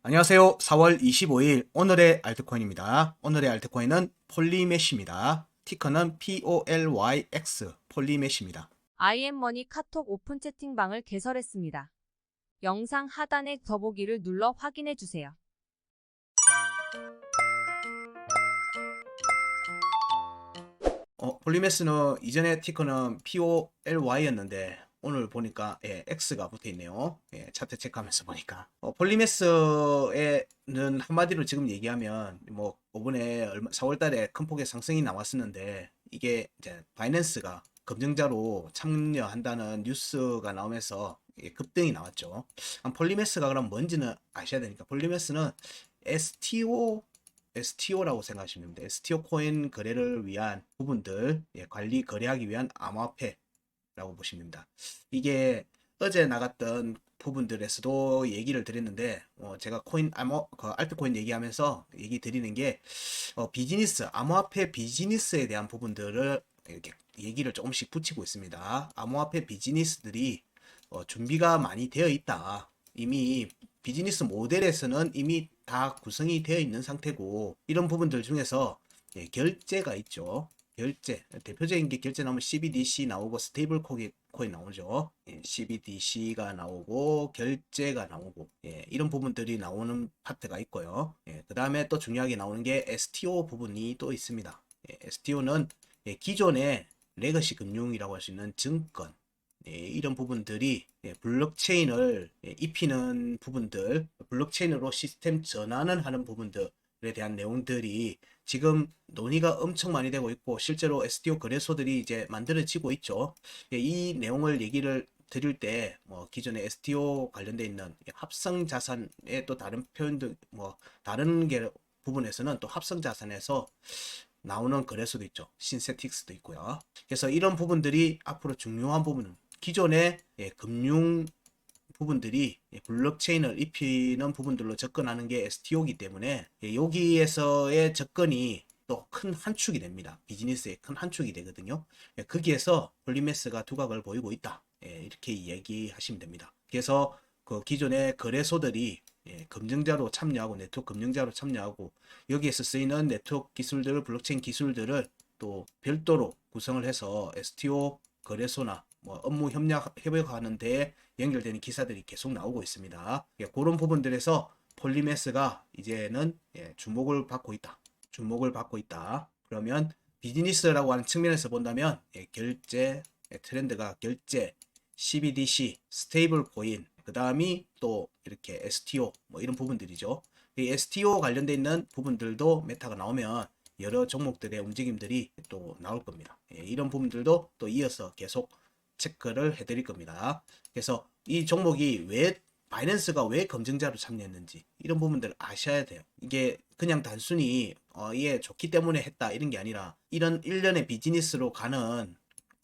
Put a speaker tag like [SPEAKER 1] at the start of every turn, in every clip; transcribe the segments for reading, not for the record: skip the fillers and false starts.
[SPEAKER 1] 안녕하세요. 4월 25일 오늘의 알트코인입니다. 오늘의 알트코인은 폴리매시입니다. 티커는 POLYX 폴리매시입니다.
[SPEAKER 2] IM머니 카톡 오픈 채팅방을 개설했습니다. 영상 하단의 더보기를 눌러 확인해주세요.
[SPEAKER 1] 폴리매스는 이전에 티커는 POLY였는데 오늘 보니까 X가 붙어있네요. 차트 체크하면서 보니까 폴리매스에는 한마디로 지금 얘기하면 뭐 이번에 4월달에 큰 폭의 상승이 나왔었는데 이게 이제 바이낸스가 검증자로 참여한다는 뉴스가 나오면서 급등이 나왔죠. 폴리매스가 그럼 뭔지는 아셔야 되니까 폴리매스는 STO라고 생각하시면 됩니다. STO 코인 거래를 위한 부분들 관리 거래하기 위한 암호화폐라고 보시면 됩니다. 이게 어제 나갔던 부분들에서도 얘기를 드렸는데 제가 알트코인 얘기하면서 얘기 드리는 게 비즈니스 암호화폐 비즈니스에 대한 부분들을 이렇게 얘기를 조금씩 붙이고 있습니다. 암호화폐 비즈니스들이 준비가 많이 되어 있다. 이미 비즈니스 모델에서는 이미 다 구성이 되어 있는 상태고 이런 부분들 중에서 결제가 있죠. 결제 대표적인 게 결제 나오면 CBDC 나오고 스테이블 코인 나오죠. CBDC가 나오고 결제가 나오고 이런 부분들이 나오는 파트가 있고요. 그 다음에 또 중요하게 나오는 게 STO 부분이 또 있습니다. STO는 기존의 레거시 금융이라고 할 수 있는 증권 이런 부분들이 블록체인을 입히는 부분들, 블록체인으로 시스템 전환을 하는 부분들에 대한 내용들이 지금 논의가 엄청 많이 되고 있고 실제로 STO 거래소들이 이제 만들어지고 있죠. 이 내용을 얘기를 드릴 때 기존의 STO 관련돼 있는 합성 자산의 또 다른 표현도 다른 부분에서는 또 합성 자산에서 나오는 거래소도 있죠. 신세틱스도 있고요. 그래서 이런 부분들이 앞으로 중요한 부분은 기존의 금융 부분들이 블록체인을 입히는 부분들로 접근하는 게 STO이기 때문에 여기에서의 접근이 또 큰 한 축이 됩니다. 비즈니스의 큰 한 축이 되거든요. 거기에서 폴리매스가 두각을 보이고 있다. 이렇게 얘기하시면 됩니다. 그래서 그 기존의 거래소들이 검증자로 참여하고 네트워크 검증자로 참여하고 여기에서 쓰이는 네트워크 기술들, 블록체인 기술들을 또 별도로 구성을 해서 STO 거래소나 업무 협력하는 데 연결되는 기사들이 계속 나오고 있습니다. 그런 부분들에서 폴리매스가 이제는 주목을 받고 있다. 주목을 받고 있다. 그러면 비즈니스라고 하는 측면에서 본다면 결제 트렌드가 결제, CBDC, 스테이블 코인, 그 다음이 또 이렇게 STO 이런 부분들이죠. 이 STO 관련돼 있는 부분들도 메타가 나오면 여러 종목들의 움직임들이 또 나올 겁니다. 이런 부분들도 또 이어서 계속 체크를 해드릴 겁니다. 그래서 이 종목이 바이낸스가 왜 검증자로 참여했는지 이런 부분들을 아셔야 돼요. 이게 그냥 단순히 이게 좋기 때문에 했다 이런 게 아니라 이런 일련의 비즈니스로 가는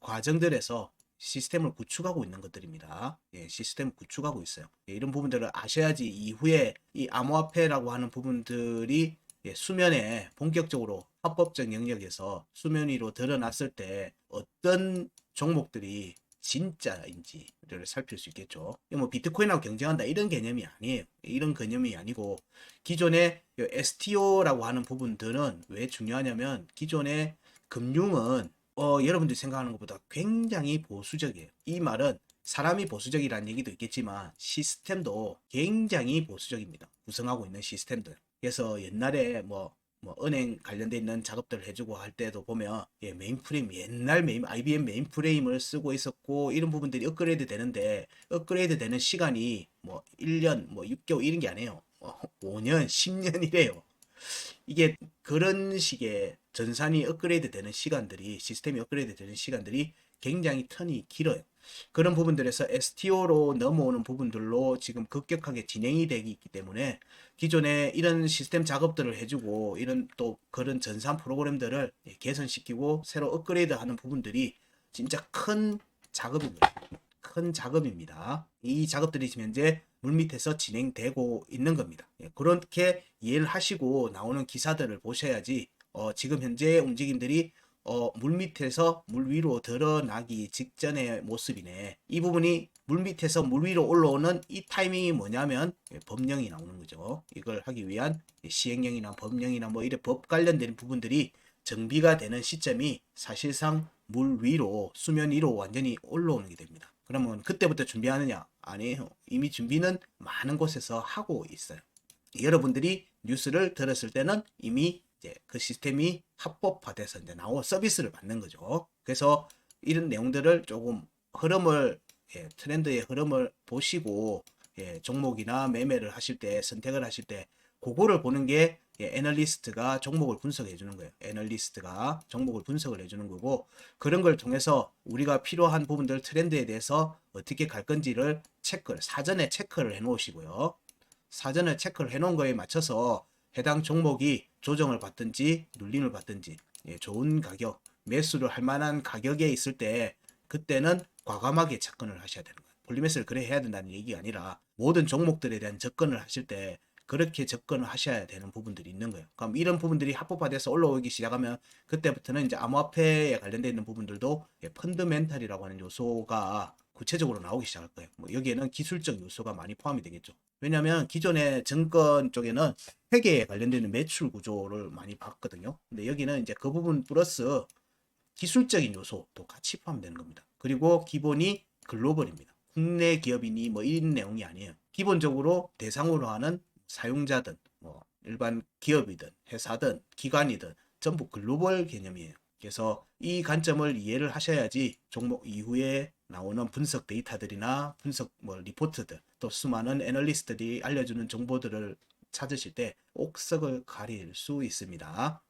[SPEAKER 1] 과정들에서 시스템을 구축하고 있는 것들입니다. 시스템을 구축하고 있어요. 이런 부분들을 아셔야지 이후에 이 암호화폐라고 하는 부분들이 수면에 본격적으로 합법적 영역에서 수면 위로 드러났을 때 어떤 종목들이 진짜인지를 살필 수 있겠죠. 비트코인하고 경쟁한다 이런 개념이 아니에요. 이런 개념이 아니고 기존의 STO라고 하는 부분들은 왜 중요하냐면 기존의 금융은 여러분들이 생각하는 것보다 굉장히 보수적이에요. 이 말은 사람이 보수적이라는 얘기도 있겠지만 시스템도 굉장히 보수적입니다. 구성하고 있는 시스템들. 그래서 옛날에 은행 관련돼 있는 작업들을 해주고 할 때도 보면 메인프레임 IBM 메인프레임을 쓰고 있었고 이런 부분들이 업그레이드 되는데 업그레이드 되는 시간이 1년 6개월 이런 게 아니에요. 5년 10년이래요. 이게 그런 식의 전산이 업그레이드 되는 시간들이 시스템이 업그레이드 되는 시간들이 굉장히 턴이 길어요. 그런 부분들에서 STO로 넘어오는 부분들로 지금 급격하게 진행이 되기 있기 때문에 기존에 이런 시스템 작업들을 해주고 이런 또 그런 전산 프로그램들을 개선시키고 새로 업그레이드하는 부분들이 진짜 큰 작업입니다. 큰 작업입니다. 이 작업들이 지금 현재 물밑에서 진행되고 있는 겁니다. 그렇게 이해를 하시고 나오는 기사들을 보셔야지 지금 현재 움직임들이 물 밑에서 물 위로 드러나기 직전의 모습이네. 이 부분이 물 밑에서 물 위로 올라오는 이 타이밍이 뭐냐면 법령이 나오는 거죠. 이걸 하기 위한 시행령이나 법령이나 뭐 이런 법 관련된 부분들이 정비가 되는 시점이 사실상 물 위로 수면 위로 완전히 올라오는 게 됩니다. 그러면 그때부터 준비하느냐? 아니에요. 이미 준비는 많은 곳에서 하고 있어요. 여러분들이 뉴스를 들었을 때는 이미 이제 그 시스템이 합법화돼서 이제 나오 서비스를 받는 거죠. 그래서 이런 내용들을 조금 흐름을 트렌드의 흐름을 보시고 종목이나 매매를 하실 때 선택을 하실 때 그거를 보는 게 애널리스트가 종목을 분석해 주는 거예요. 애널리스트가 종목을 분석을 해주는 거고 그런 걸 통해서 우리가 필요한 부분들 트렌드에 대해서 어떻게 갈 건지를 사전에 체크를 해 놓으시고요. 사전에 체크를 해 놓은 거에 맞춰서 해당 종목이 조정을 받든지 눌림을 받든지 좋은 가격, 매수를 할 만한 가격에 있을 때 그때는 과감하게 접근을 하셔야 되는 거예요. 폴리매스를 그래 해야 된다는 얘기가 아니라 모든 종목들에 대한 접근을 하실 때 그렇게 접근을 하셔야 되는 부분들이 있는 거예요. 그럼 이런 부분들이 합법화돼서 올라오기 시작하면 그때부터는 이제 암호화폐에 관련되어 있는 부분들도 펀드멘탈이라고 하는 요소가 구체적으로 나오기 시작할 거예요. 뭐 여기에는 기술적 요소가 많이 포함이 되겠죠. 왜냐하면 기존의 증권 쪽에는 회계에 관련되는 매출 구조를 많이 봤거든요. 근데 여기는 이제 그 부분 플러스 기술적인 요소도 같이 포함되는 겁니다. 그리고 기본이 글로벌입니다. 국내 기업이니 뭐 이런 내용이 아니에요. 기본적으로 대상으로 하는 사용자든 뭐 일반 기업이든 회사든 기관이든 전부 글로벌 개념이에요. 그래서 이 관점을 이해를 하셔야지 종목 이후에 나오는 분석 데이터들이나 분석 뭐 리포트들 또 수많은 애널리스트들이 알려주는 정보들을 찾으실 때 옥석을 가릴 수 있습니다.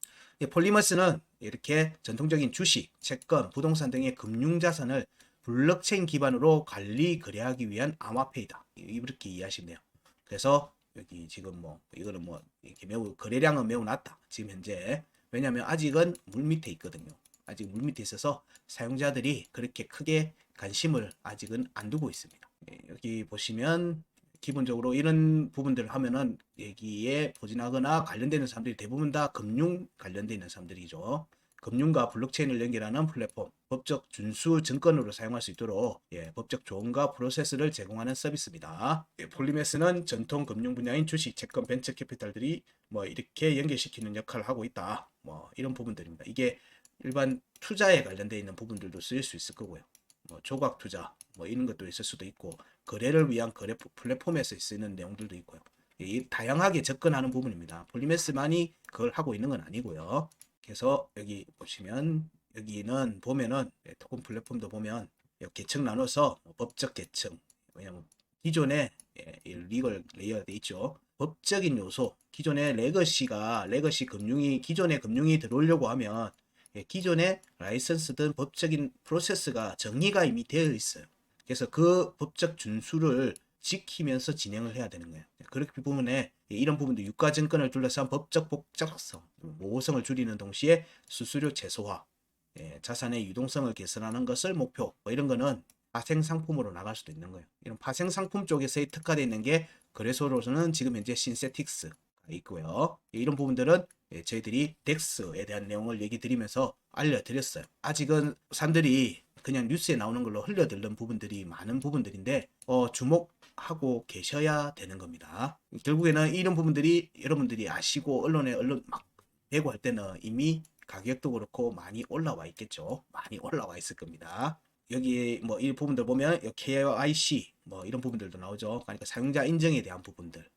[SPEAKER 1] 폴리머스는 이렇게 전통적인 주식, 채권, 부동산 등의 금융자산을 블록체인 기반으로 관리 거래하기 위한 암호화폐이다. 이렇게 이해하시면 돼요. 그래서 여기 지금 뭐 이거는 뭐 이렇게 매우 거래량은 매우 낮다. 지금 현재 왜냐하면 아직은 물 밑에 있거든요. 아직 물 밑에 있어서 사용자들이 그렇게 크게 관심을 아직은 안 두고 있습니다. 여기 보시면 기본적으로 이런 부분들을 하면은 여기에 보진하거나 관련되는 사람들이 대부분 다 금융 관련되어 있는 사람들이죠. 금융과 블록체인을 연결하는 플랫폼, 법적 준수 증권으로 사용할 수 있도록 법적 조언과 프로세스를 제공하는 서비스입니다. 폴리메스는 전통 금융 분야인 주식, 채권, 벤처 캐피탈들이 뭐 이렇게 연결시키는 역할을 하고 있다. 뭐 이런 부분들입니다. 이게 일반 투자에 관련되어 있는 부분들도 쓰일 수 있을 거고요. 뭐 조각 투자 뭐 이런 것도 있을 수도 있고 거래를 위한 거래 플랫폼에서 쓰이는 내용들도 있고요. 다양하게 접근하는 부분입니다. 폴리메스만이 그걸 하고 있는 건 아니고요. 그래서 여기 보시면 여기는 보면은 토큰 플랫폼도 보면 계층 나눠서 법적 계층 왜냐면 기존에 리걸 레이어가 돼 있죠. 법적인 요소 기존의 레거시 금융이 기존의 금융이 들어오려고 하면 기존의 라이선스든 법적인 프로세스가 정리가 이미 되어 있어요. 그래서 그 법적 준수를 지키면서 진행을 해야 되는 거예요. 그렇기 때문에 이런 부분도 유가증권을 둘러싼 법적 복잡성, 모호성을 줄이는 동시에 수수료 최소화, 자산의 유동성을 개선하는 것을 목표, 뭐 이런 거는 파생 상품으로 나갈 수도 있는 거예요. 이런 파생 상품 쪽에서의 특화되어 있는 게 거래소로서는 지금 현재 신세틱스가 있고요. 이런 부분들은 저희들이 덱스에 대한 내용을 얘기 드리면서 알려드렸어요. 아직은 사람들이 그냥 뉴스에 나오는 걸로 흘려들는 부분들이 많은 부분들인데 주목하고 계셔야 되는 겁니다. 결국에는 이런 부분들이 여러분들이 아시고 언론 막 배고할 때는 이미 가격도 그렇고 많이 올라와 있겠죠. 많이 올라와 있을 겁니다. 여기 뭐 이 부분들 보면 KYC 뭐 이런 부분들도 나오죠. 그러니까 사용자 인증에 대한 부분들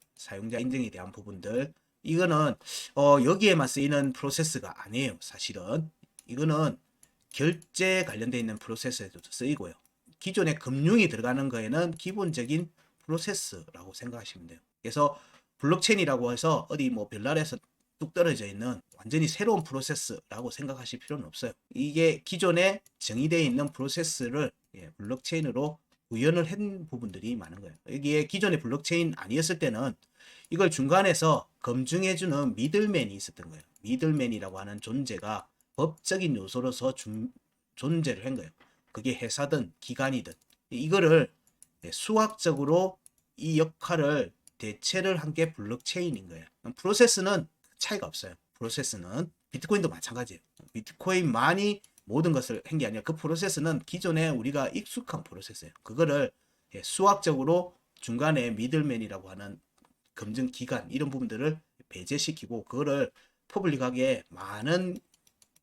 [SPEAKER 1] 이거는 여기에만 쓰이는 프로세스가 아니에요. 사실은 이거는 결제 관련되어 있는 프로세스에도 쓰이고요. 기존에 금융이 들어가는 거에는 기본적인 프로세스라고 생각하시면 돼요. 그래서 블록체인이라고 해서 어디 뭐 별나라에서 뚝 떨어져 있는 완전히 새로운 프로세스라고 생각하실 필요는 없어요. 이게 기존에 정의되어 있는 프로세스를 블록체인으로 구현을 한 부분들이 많은 거예요. 여기에 기존의 블록체인 아니었을 때는 이걸 중간에서 검증해주는 미들맨이 있었던 거예요. 미들맨이라고 하는 존재가 법적인 요소로서 존재를 한 거예요. 그게 회사든 기관이든 이거를 수학적으로 이 역할을 대체를 한 게 블록체인인 거예요. 프로세스는 차이가 없어요. 프로세스는 비트코인도 마찬가지예요. 비트코인만이 모든 것을 한 게 아니라 그 프로세스는 기존에 우리가 익숙한 프로세스예요. 그거를 수학적으로 중간에 미들맨이라고 하는 검증 기간 이런 부분들을 배제시키고 그거를 퍼블릭하게 많은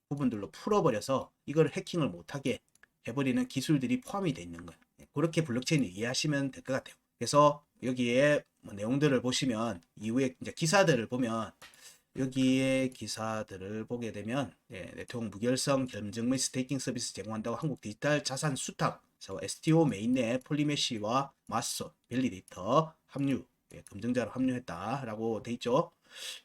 [SPEAKER 1] 부분들로 풀어버려서 이걸 해킹을 못하게 해버리는 기술들이 포함이 되어 있는 거예요. 그렇게 블록체인을 이해하시면 될 것 같아요. 그래서 여기에 뭐 내용들을 보시면 이후에 이제 기사들을 보면 여기에 기사들을 보게 되면 네트워크 무결성 검증 및 스테이킹 서비스 제공한다고 한국 디지털 자산 수탁 STO 메인 내 폴리메시와 마소 밸리데이터 합류 검증자로 합류했다라고 돼 있죠.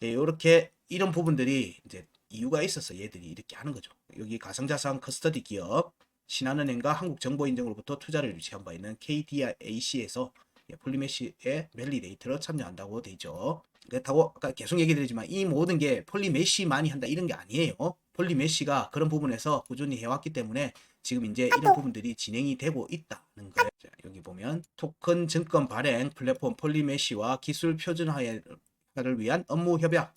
[SPEAKER 1] 이렇게 이런 부분들이 이제 이유가 있어서 얘들이 이렇게 하는 거죠. 여기 가상자산 커스터디 기업 신한은행과 한국정보인증으로부터 투자를 유치한 바 있는 KDAC에서 폴리메시의 밸리데이터로 참여한다고 돼 있죠. 그렇다고 아까 계속 얘기 드리지만 이 모든 게 폴리메시만이 한다 이런 게 아니에요. 폴리메시가 그런 부분에서 꾸준히 해왔기 때문에 지금 이제 이런 부분들이 진행이 되고 있다는 거예요. 자, 여기 보면 토큰 증권 발행 플랫폼 폴리메시와 기술 표준화를 위한 업무 협약,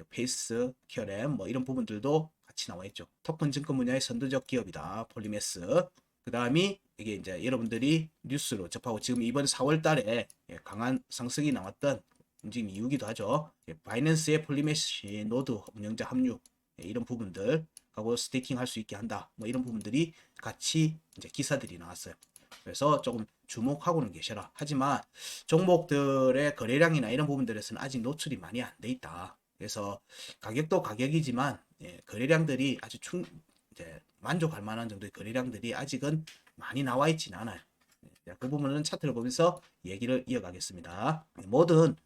[SPEAKER 1] 페이스, QRM 이런 부분들도 같이 나와 있죠. 토큰 증권 분야의 선두적 기업이다. 폴리메스. 그 다음이 이게 이제 여러분들이 뉴스로 접하고 지금 이번 4월 달에 강한 상승이 나왔던 움직임 이유기도 하죠. 바이낸스의 폴리메시 노드 운영자 합류 이런 부분들 하고 스테이킹 할 수 있게 한다. 이런 부분들이 같이 이제 기사들이 나왔어요. 그래서 조금 주목하고는 계셔라. 하지만 종목들의 거래량이나 이런 부분들에서는 아직 노출이 많이 안 돼 있다. 그래서 가격도 가격이지만 거래량들이 아주 이제 만족할 만한 정도의 거래량들이 아직은 많이 나와 있지는 않아요. 그 부분은 차트를 보면서 얘기를 이어가겠습니다. 뭐든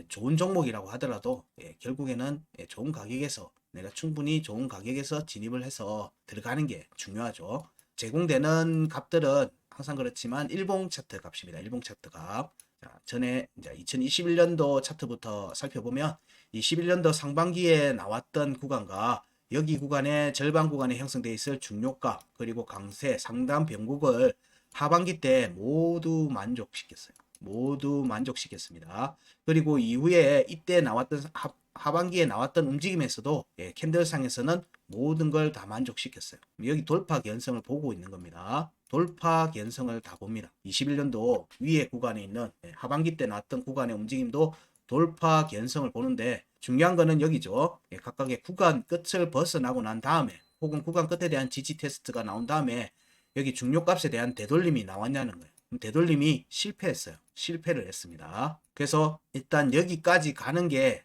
[SPEAKER 1] 좋은 종목이라고 하더라도 결국에는 좋은 가격에서 내가 충분히 좋은 가격에서 진입을 해서 들어가는 게 중요하죠. 제공되는 값들은 항상 그렇지만 일봉 차트 값입니다. 일봉 차트 값. 자, 전에 이제 2021년도 차트부터 살펴보면 21년도 상반기에 나왔던 구간과 여기 구간의 절반 구간에 형성되어 있을 중요가 그리고 강세 상단 변곡을 하반기 때 모두 만족시켰어요. 모두 만족시켰습니다. 그리고 이후에 이때 나왔던 하반기에 나왔던 움직임에서도 캔들상에서는 모든 걸 다 만족시켰어요. 여기 돌파 견성을 보고 있는 겁니다. 돌파 견성을 다 봅니다. 21년도 위에 구간에 있는 하반기 때 나왔던 구간의 움직임도 돌파 견성을 보는데 중요한 거는 여기죠. 각각의 구간 끝을 벗어나고 난 다음에 혹은 구간 끝에 대한 지지 테스트가 나온 다음에 여기 중요값에 대한 되돌림이 나왔냐는 거예요. 되돌림이 실패했어요. 실패를 했습니다. 그래서 일단 여기까지 가는 게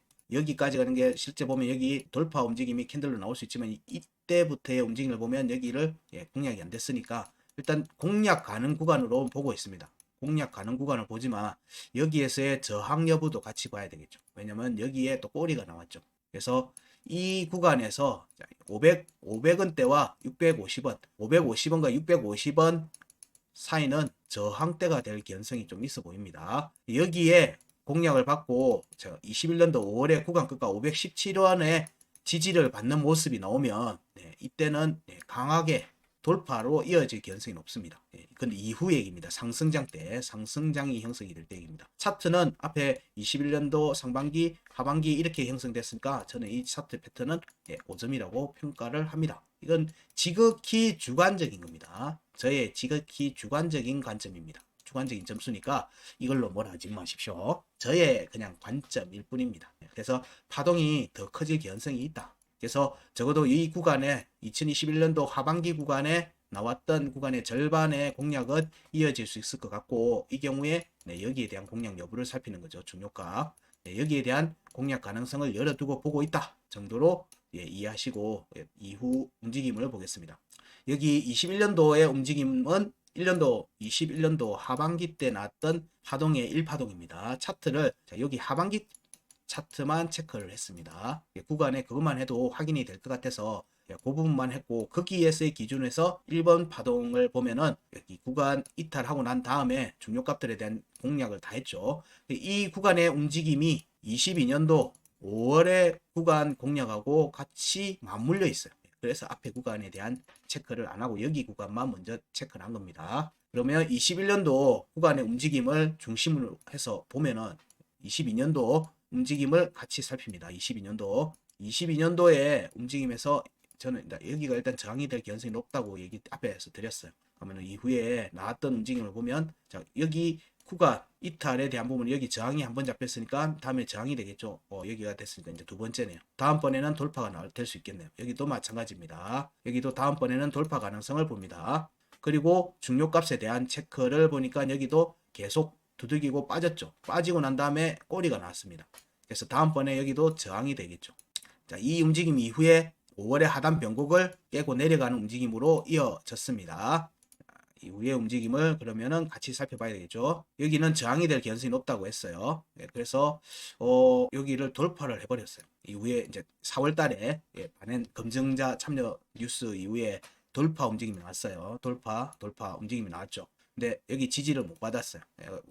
[SPEAKER 1] 실제 보면 여기 돌파 움직임이 캔들로 나올 수 있지만 이때부터의 움직임을 보면 여기를 공략이 안 됐으니까 일단 공략 가는 구간으로 보고 있습니다. 공략 가는 구간을 보지만 여기에서의 저항 여부도 같이 봐야 되겠죠. 왜냐면 여기에 또 꼬리가 나왔죠. 그래서 이 구간에서 500원대와 650원, 550원과 650원 사이는 저항대가 될 가능성이 좀 있어 보입니다. 여기에 공략을 받고 21년도 5월에 구간 끝과 517원의 지지를 받는 모습이 나오면 이때는 강하게 돌파로 이어질 가능성이 높습니다. 근데 이후 얘기입니다. 상승장 때 상승장이 형성이 될 때 얘기입니다. 차트는 앞에 21년도 상반기 하반기 이렇게 형성됐으니까 저는 이 차트 패턴은 5점이라고 평가를 합니다. 이건 지극히 주관적인 겁니다. 저의 지극히 주관적인 관점입니다. 주관적인 점수니까 이걸로 뭐라 하지 마십시오. 저의 그냥 관점일 뿐입니다. 그래서 파동이 더 커질 가능성이 있다. 그래서 적어도 이 구간에 2021년도 하반기 구간에 나왔던 구간의 절반의 공략은 이어질 수 있을 것 같고 이 경우에 여기에 대한 공략 여부를 살피는 거죠. 중요가 여기에 대한 공략 가능성을 열어두고 보고 있다 정도로 이해하시고 이후 움직임을 보겠습니다. 여기 21년도의 움직임은 21년도 하반기 때 나왔던 파동의 1파동입니다. 차트를 여기 하반기 차트만 체크를 했습니다. 구간에 그것만 해도 확인이 될 것 같아서 그 부분만 했고 거기에서의 기준에서 1번 파동을 보면은 여기 구간 이탈하고 난 다음에 중요값들에 대한 공략을 다 했죠. 이 구간의 움직임이 22년도 5월의 구간 공략하고 같이 맞물려 있어요. 그래서 앞에 구간에 대한 체크를 안 하고 여기 구간만 먼저 체크를 한 겁니다. 그러면 21년도 구간의 움직임을 중심으로 해서 보면은 22년도 움직임을 같이 살핍니다. 22년도의 움직임에서 저는 여기가 일단 저항이 될 가능성이 높다고 얘기 앞에서 드렸어요. 그러면 이후에 나왔던 움직임을 보면 자, 여기 구간 이탈에 대한 부분은 여기 저항이 한번 잡혔으니까 다음에 저항이 되겠죠. 여기가 됐으니까 이제 두 번째네요. 다음번에는 돌파가 될 수 있겠네요. 여기도 마찬가지입니다. 여기도 다음번에는 돌파 가능성을 봅니다. 그리고 중요값에 대한 체크를 보니까 여기도 계속 두들기고 빠졌죠. 빠지고 난 다음에 꼬리가 나왔습니다. 그래서 다음번에 여기도 저항이 되겠죠. 자, 이 움직임 이후에 5월의 하단 변곡을 깨고 내려가는 움직임으로 이어졌습니다. 이후의 움직임을 그러면은 같이 살펴봐야 되겠죠. 여기는 저항이 될 가능성이 높다고 했어요. 그래서 여기를 돌파를 해버렸어요. 이후에 이제 4월 달에 반엔 검증자 참여 뉴스 이후에 돌파 움직임이 나왔어요. 돌파 움직임이 나왔죠. 근데 여기 지지를 못 받았어요.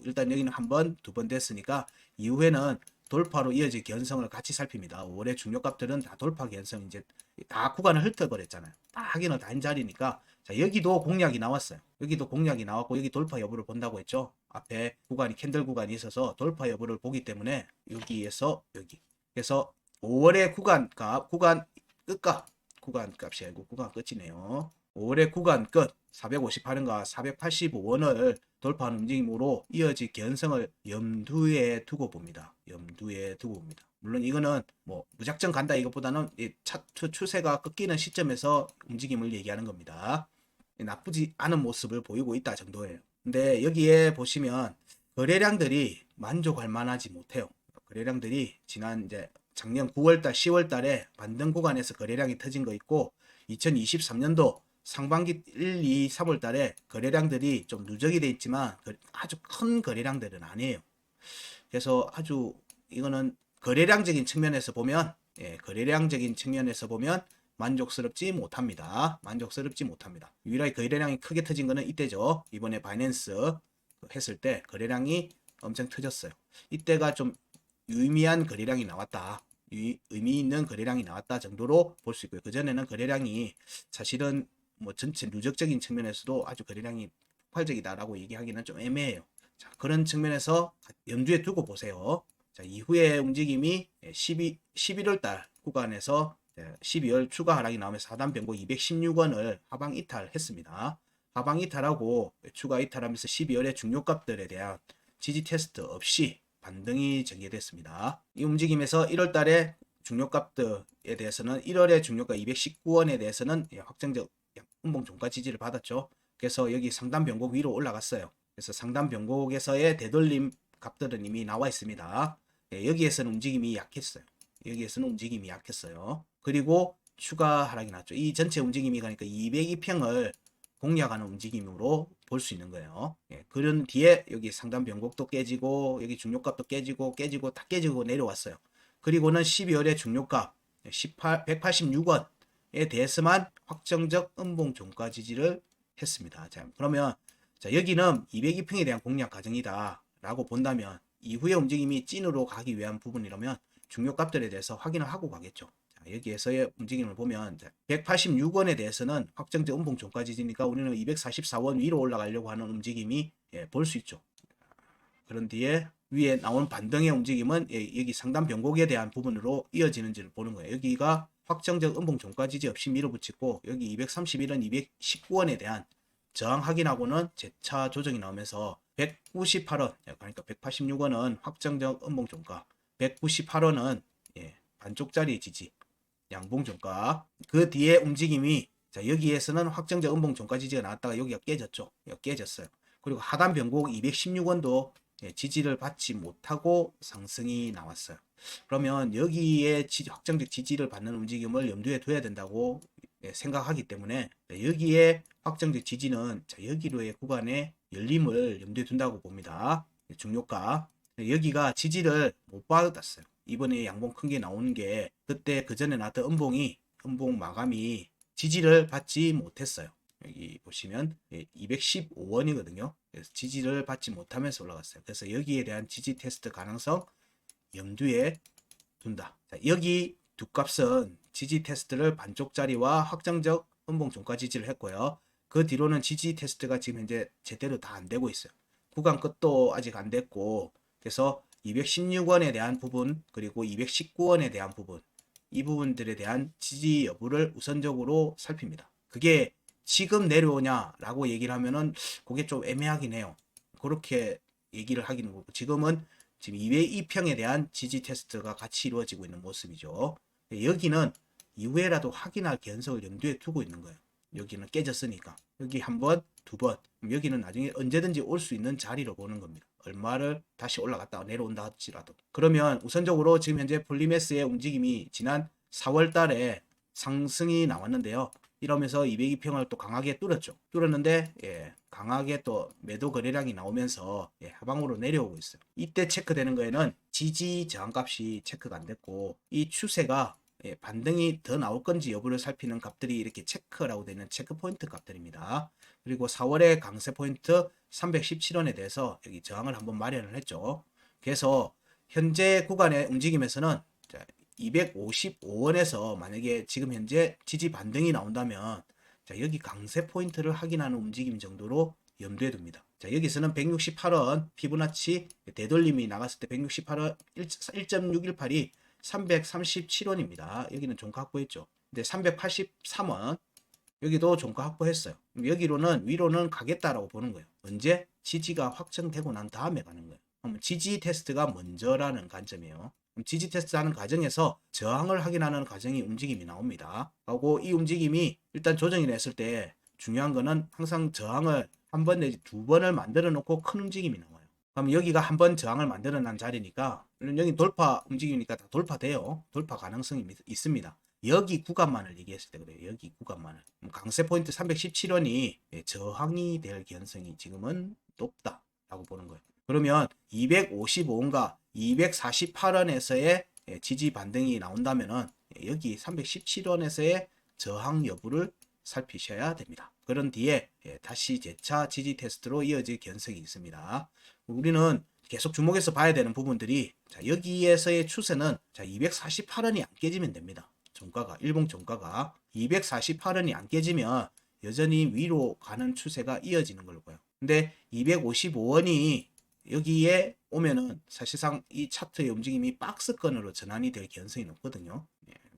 [SPEAKER 1] 일단 여기는 한 번, 두 번 됐으니까 이후에는 돌파로 이어질 개연성을 같이 살핍니다. 5월의 중요값들은 다 돌파 개연성 이제 다 구간을 훑어버렸잖아요. 다 확인을 다 한 자리니까 자, 여기도 공략이 나왔어요. 여기도 공략이 나왔고 여기 돌파 여부를 본다고 했죠. 앞에 구간이 캔들 구간이 있어서 돌파 여부를 보기 때문에 여기에서 여기. 그래서 5월의 구간값, 구간 끝값, 구간 값이 아니고 구간 끝이네요. 5월의 구간 끝 458원과 485원을 돌파하는 움직임으로 이어질 개연성을 염두에 두고 봅니다. 염두에 두고 봅니다. 물론 이거는 뭐 무작정 간다 이것보다는 차트 추세가 꺾이는 시점에서 움직임을 얘기하는 겁니다. 나쁘지 않은 모습을 보이고 있다 정도예요. 근데 여기에 보시면 거래량들이 만족할 만하지 못해요. 거래량들이 지난 이제 작년 9월달, 10월달에 반등 구간에서 거래량이 터진 거 있고 2023년도 상반기 1, 2, 3월 달에 거래량들이 좀 누적이 돼 있지만 아주 큰 거래량들은 아니에요. 그래서 아주 이거는 거래량적인 측면에서 보면 거래량적인 측면에서 보면 만족스럽지 못합니다. 만족스럽지 못합니다. 유일하게 거래량이 크게 터진 거는 이때죠. 이번에 바이낸스 했을 때 거래량이 엄청 터졌어요. 이때가 좀 유의미한 거래량이 나왔다. 의미 있는 거래량이 나왔다 정도로 볼 수 있고요. 그전에는 거래량이 사실은 뭐 전체 누적적인 측면에서도 아주 거래량이 폭발적이다라고 얘기하기는 좀 애매해요. 자, 그런 측면에서 염두에 두고 보세요. 자, 이후의 움직임이 11월 달 구간에서 12월 추가 하락이 나오면서 하단 변곡 216원을 하방 이탈했습니다. 하방 이탈하고 추가 이탈하면서 12월의 중요값들에 대한 지지 테스트 없이 반등이 전개됐습니다. 이 움직임에서 1월 달에 중요값들에 대해서는 1월의 중요가 219원에 대해서는 확정적 음봉 종가 지지를 받았죠. 그래서 여기 상단 변곡 위로 올라갔어요. 그래서 상단 변곡에서의 되돌림 값들은 이미 나와 있습니다. 여기에서는 움직임이 약했어요. 여기에서는 움직임이 약했어요. 그리고 추가 하락이 났죠. 이 전체 움직임이 그러니까 202평을 공략하는 움직임으로 볼 수 있는 거예요. 그런 뒤에 여기 상단 변곡도 깨지고 여기 중요값도 깨지고 다 깨지고 내려왔어요. 그리고는 12월의 중요값 186원에 대해서만 확정적 음봉 종가 지지를 했습니다. 자, 그러면 자, 여기는 202평에 대한 공략 과정이다 라고 본다면 이후의 움직임이 찐으로 가기 위한 부분이라면 중요값들에 대해서 확인을 하고 가겠죠. 자, 여기에서의 움직임을 보면 186원에 대해서는 확정적 음봉 종가 지지니까 우리는 244원 위로 올라가려고 하는 움직임이 볼 수 있죠. 그런 뒤에 위에 나온 반등의 움직임은 여기 상단 변곡에 대한 부분으로 이어지는지를 보는 거예요. 여기가 확정적 음봉 종가 지지 없이 밀어붙이고 여기 231원, 219원에 대한 저항 확인하고는 재차 조정이 나오면서 198원, 그러니까 186원은 확정적 음봉 종가, 198원은 반쪽짜리 지지, 양봉 종가. 그 뒤에 움직임이 자, 여기에서는 확정적 음봉 종가 지지가 나왔다가 여기가 깨졌죠. 깨졌어요. 그리고 하단 변곡 216원도 지지를 받지 못하고 상승이 나왔어요. 그러면 여기에 확정적 지지를 받는 움직임을 염두에 둬야 된다고 생각하기 때문에 여기에 확정적 지지는 자, 여기로의 구간의 열림을 염두에 둔다고 봅니다. 중요가 여기가 지지를 못 받았어요. 이번에 양봉 큰 게 나오는 게 그때 그 전에 나왔던 음봉 마감이 지지를 받지 못했어요. 여기 보시면 215원이거든요. 그래서 지지를 받지 못하면서 올라갔어요. 그래서 여기에 대한 지지 테스트 가능성 염두에 둔다. 자, 여기 두 값은 지지 테스트를 반쪽짜리와 확정적 음봉 종가 지지를 했고요. 그 뒤로는 지지 테스트가 지금 현재 제대로 다 안 되고 있어요. 구간 끝도 아직 안 됐고 그래서 216원에 대한 부분 그리고 219원에 대한 부분 이 부분들에 대한 지지 여부를 우선적으로 살핍니다. 그게 지금 내려오냐라고 얘기를 하면은 그게 좀 애매하긴 해요. 그렇게 얘기를 하기는 그렇고 지금은 지금 202평에 대한 지지 테스트가 같이 이루어지고 있는 모습이죠. 여기는 이후에라도 확인할 개연성을 염두에 두고 있는 거예요. 여기는 깨졌으니까 여기 한 번, 두 번, 여기는 나중에 언제든지 올 수 있는 자리로 보는 겁니다. 얼마를 다시 올라갔다가 내려온다 할지라도. 그러면 우선적으로 지금 현재 폴리메스의 움직임이 지난 4월 달에 상승이 나왔는데요. 이러면서 202평을 또 강하게 뚫었죠. 뚫었는데 강하게 또 매도 거래량이 나오면서 하방으로 내려오고 있어요. 이때 체크되는 거에는 지지 저항값이 체크가 안 됐고 이 추세가 반등이 더 나올 건지 여부를 살피는 값들이 이렇게 체크라고 되는 체크 포인트 값들입니다. 그리고 4월의 강세 포인트 317원에 대해서 여기 저항을 한번 마련을 했죠. 그래서 현재 구간의 움직임에서는 255원에서 만약에 지금 현재 지지 반등이 나온다면 자, 여기 강세 포인트를 확인하는 움직임 정도로 염두에 둡니다. 자, 여기서는 168원 피보나치 되돌림이 나갔을 때 168원 1.618이 337원입니다. 여기는 종가 확보했죠. 근데 383원 여기도 종가 확보했어요. 여기로는 위로는 가겠다라고 보는 거예요. 언제? 지지가 확정되고 난 다음에 가는 거예요. 그럼 지지 테스트가 먼저라는 관점이에요. 지지 테스트하는 과정에서 저항을 확인하는 과정이 움직임이 나옵니다. 하고 이 움직임이 일단 조정이 됐을 때 중요한 거는 항상 저항을 한 번 내지 두 번을 만들어 놓고 큰 움직임이 나와요. 그럼 여기가 한 번 저항을 만들어 난 자리니까 여기 돌파 움직임이니까 다 돌파돼요. 돌파 가능성이 있습니다. 여기 구간만을 얘기했을 때 그래요. 여기 구간만을. 강세 포인트 317원이 저항이 될 가능성이 지금은 높다라고 보는 거예요. 그러면 255원과 248원에서의 지지 반등이 나온다면은 여기 317원에서의 저항 여부를 살피셔야 됩니다. 그런 뒤에 다시 재차 지지 테스트로 이어질 가능성이 있습니다. 우리는 계속 주목해서 봐야 되는 부분들이 자, 여기에서의 추세는 자, 248원이 안 깨지면 됩니다. 종가가 일봉 종가가 248원이 안 깨지면 여전히 위로 가는 추세가 이어지는 걸로 보여요. 근데 255원이 여기에 오면은 사실상 이 차트의 움직임이 박스권으로 전환이 될 가능성이 높거든요.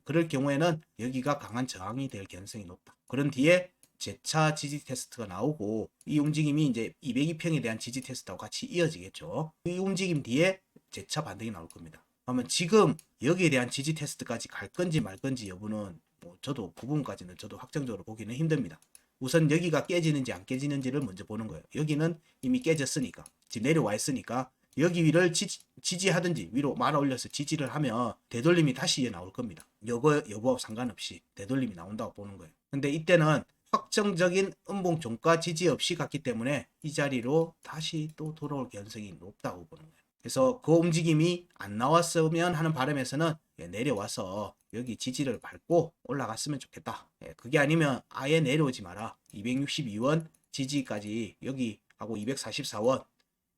[SPEAKER 1] 그럴 경우에는 여기가 강한 저항이 될 가능성이 높다. 그런 뒤에 재차 지지 테스트가 나오고 이 움직임이 이제 202평에 대한 지지 테스트하고 같이 이어지겠죠. 이 움직임 뒤에 재차 반등이 나올 겁니다. 그러면 지금 여기에 대한 지지 테스트까지 갈 건지 말 건지 여부는 저도 그 부분까지는 저도 확정적으로 보기는 힘듭니다. 우선 여기가 깨지는지 안 깨지는지를 먼저 보는 거예요. 여기는 이미 깨졌으니까 지금 내려와 있으니까 여기 위를 지지하든지 위로 말아 올려서 지지를 하면 되돌림이 다시 나올 겁니다. 여부와 상관없이 되돌림이 나온다고 보는 거예요. 근데 이때는 확정적인 음봉 종가 지지 없이 갔기 때문에 이 자리로 다시 또 돌아올 가능성이 높다고 보는 거예요. 그래서 그 움직임이 안 나왔으면 하는 바람에서는 내려와서 여기 지지를 밟고 올라갔으면 좋겠다. 그게 아니면 아예 내려오지 마라. 262원 지지까지 여기 하고 244원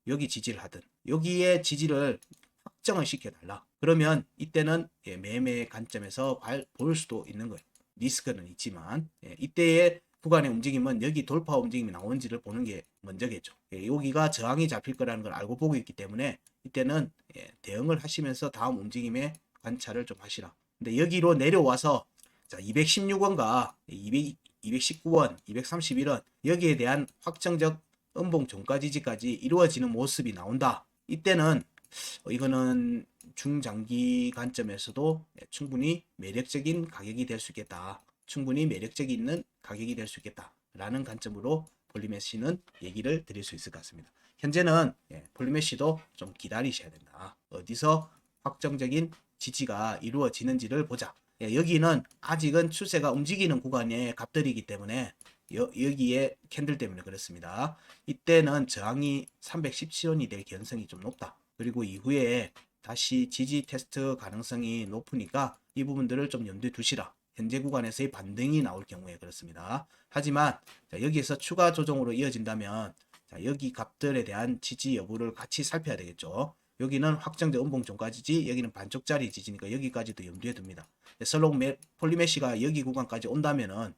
[SPEAKER 1] 여기 지지를 하든 여기에 지지를 확정을 시켜달라. 그러면 이때는 매매 관점에서 볼 수도 있는 거예요. 리스크는 있지만 이때의 구간의 움직임은 여기 돌파 움직임이 나오는지를 보는 게 먼저겠죠. 여기가 저항이 잡힐 거라는 걸 알고 보고 있기 때문에 이때는 대응을 하시면서 다음 움직임에 관찰을 좀 하시라. 근데 여기로 내려와서 자 216원과 219원, 231원 여기에 대한 확정적 음봉 종가 지지까지 이루어지는 모습이 나온다. 이때는 이거는 중장기 관점에서도 충분히 매력적인 가격이 될 수 있겠다. 충분히 매력적이 있는 가격이 될 수 있겠다. 라는 관점으로 폴리메시는 얘기를 드릴 수 있을 것 같습니다. 현재는 폴리메시도 좀 기다리셔야 된다. 어디서 확정적인 지지가 이루어지는지를 보자. 여기는 아직은 추세가 움직이는 구간의 값들이기 때문에 여기에 캔들 때문에 그렇습니다. 이때는 저항이 317원이 될 가능성이 좀 높다. 그리고 이후에 다시 지지 테스트 가능성이 높으니까 이 부분들을 좀 염두에 두시라. 현재 구간에서의 반등이 나올 경우에 그렇습니다. 하지만 여기에서 추가 조정으로 이어진다면 여기 값들에 대한 지지 여부를 같이 살펴야 되겠죠. 여기는 확정된 음봉 종가 지지, 여기는 반쪽짜리 지지니까 여기까지도 염두에 둡니다. 설록 폴리메시가 여기 구간까지 온다면은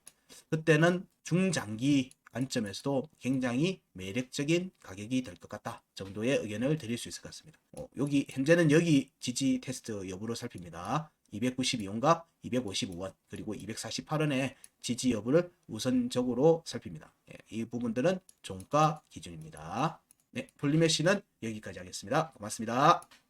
[SPEAKER 1] 그때는 중장기 관점에서도 굉장히 매력적인 가격이 될 것 같다 정도의 의견을 드릴 수 있을 것 같습니다. 여기 현재는 여기 지지 테스트 여부를 살핍니다. 292원과 255원 그리고 248원의 지지 여부를 우선적으로 살핍니다. 이 부분들은 종가 기준입니다. 네, 볼리메시는 여기까지 하겠습니다. 고맙습니다.